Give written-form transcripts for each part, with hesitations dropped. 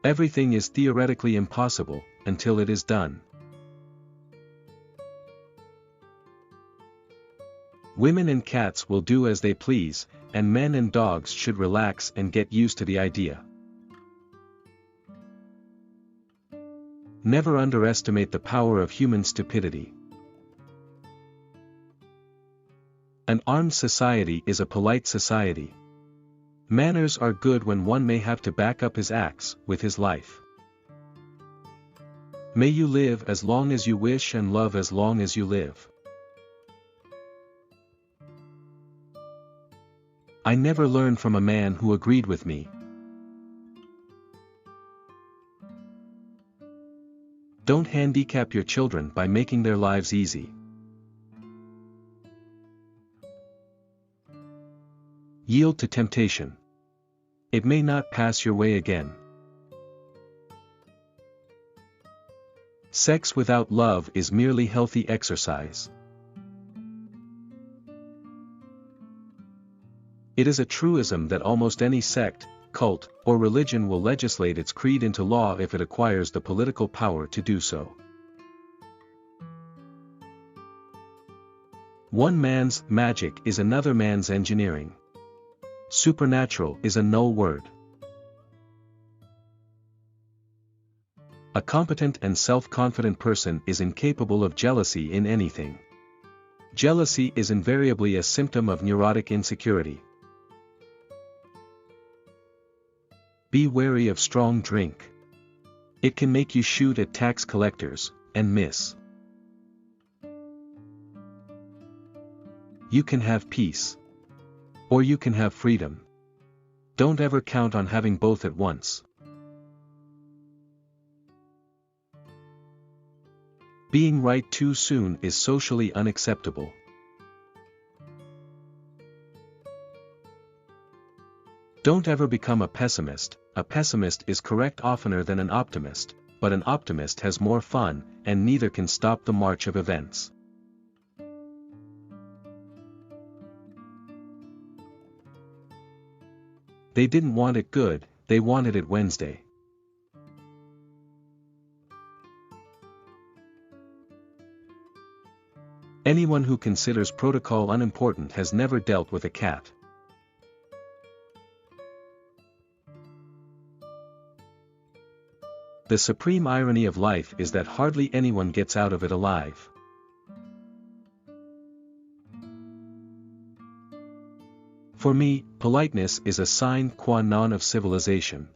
Everything is theoretically impossible, until it is done. Women and cats will do as they please, and men and dogs should relax and get used to the idea. Never underestimate the power of human stupidity. An armed society is a polite society. Manners are good when one may have to back up his acts with his life. May you live as long as you wish and love as long as you live. I never learned from a man who agreed with me. Don't handicap your children by making their lives easy. Yield to temptation. It may not pass your way again. Sex without love is merely healthy exercise. It is a truism that almost any sect, cult, or religion will legislate its creed into law if it acquires the political power to do so. One man's magic is another man's engineering. Supernatural is a null word. A competent and self-confident person is incapable of jealousy in anything. Jealousy is invariably a symptom of neurotic insecurity. Be wary of strong drink. It can make you shoot at tax collectors, and miss. You can have peace. Or you can have freedom. Don't ever count on having both at once. Being right too soon is socially unacceptable. Don't ever become a pessimist. A pessimist is correct oftener than an optimist, but an optimist has more fun, and neither can stop the march of events. They didn't want it good, they wanted it Wednesday. Anyone who considers protocol unimportant has never dealt with a cat. The supreme irony of life is that hardly anyone gets out of it alive. For me, politeness is a sine qua non of civilization.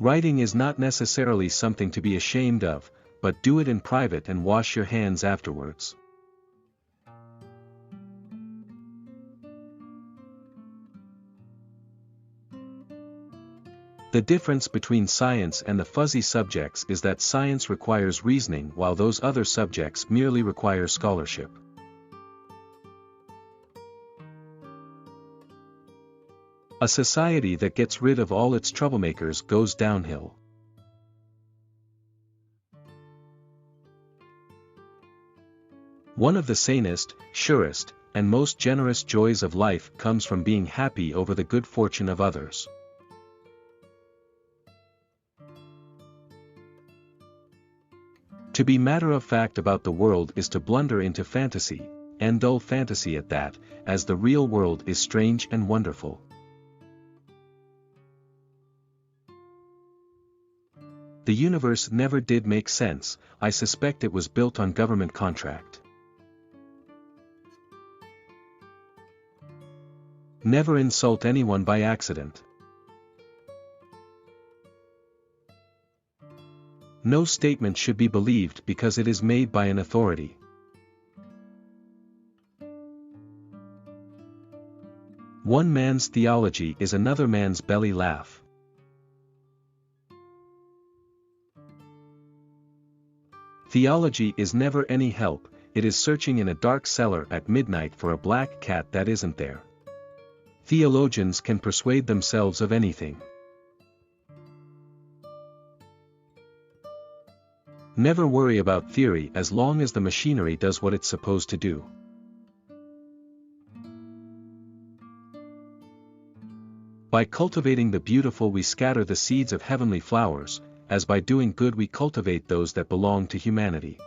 Writing is not necessarily something to be ashamed of, but do it in private and wash your hands afterwards. The difference between science and the fuzzy subjects is that science requires reasoning while those other subjects merely require scholarship. A society that gets rid of all its troublemakers goes downhill. One of the sanest, surest, and most generous joys of life comes from being happy over the good fortune of others. To be matter-of-fact about the world is to blunder into fantasy, and dull fantasy at that, as the real world is strange and wonderful. The universe never did make sense. I suspect it was built on government contract. Never insult anyone by accident. No statement should be believed because it is made by an authority. One man's theology is another man's belly laugh. Theology is never any help, it is searching in a dark cellar at midnight for a black cat that isn't there. Theologians can persuade themselves of anything. Never worry about theory as long as the machinery does what it's supposed to do. By cultivating the beautiful we scatter the seeds of heavenly flowers, as by doing good we cultivate those that belong to humanity.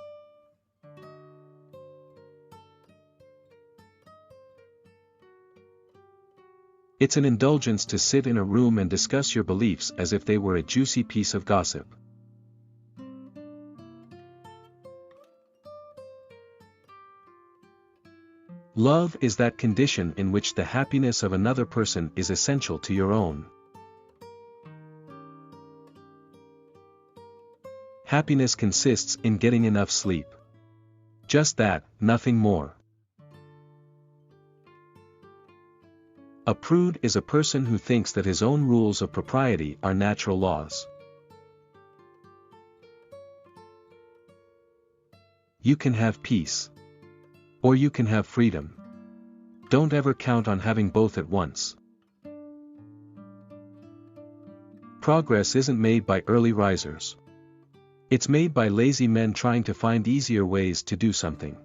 It's an indulgence to sit in a room and discuss your beliefs as if they were a juicy piece of gossip. Love is that condition in which the happiness of another person is essential to your own. Happiness consists in getting enough sleep. Just that, nothing more. A prude is a person who thinks that his own rules of propriety are natural laws. You can have peace. Or you can have freedom. Don't ever count on having both at once. Progress isn't made by early risers. It's made by lazy men trying to find easier ways to do something.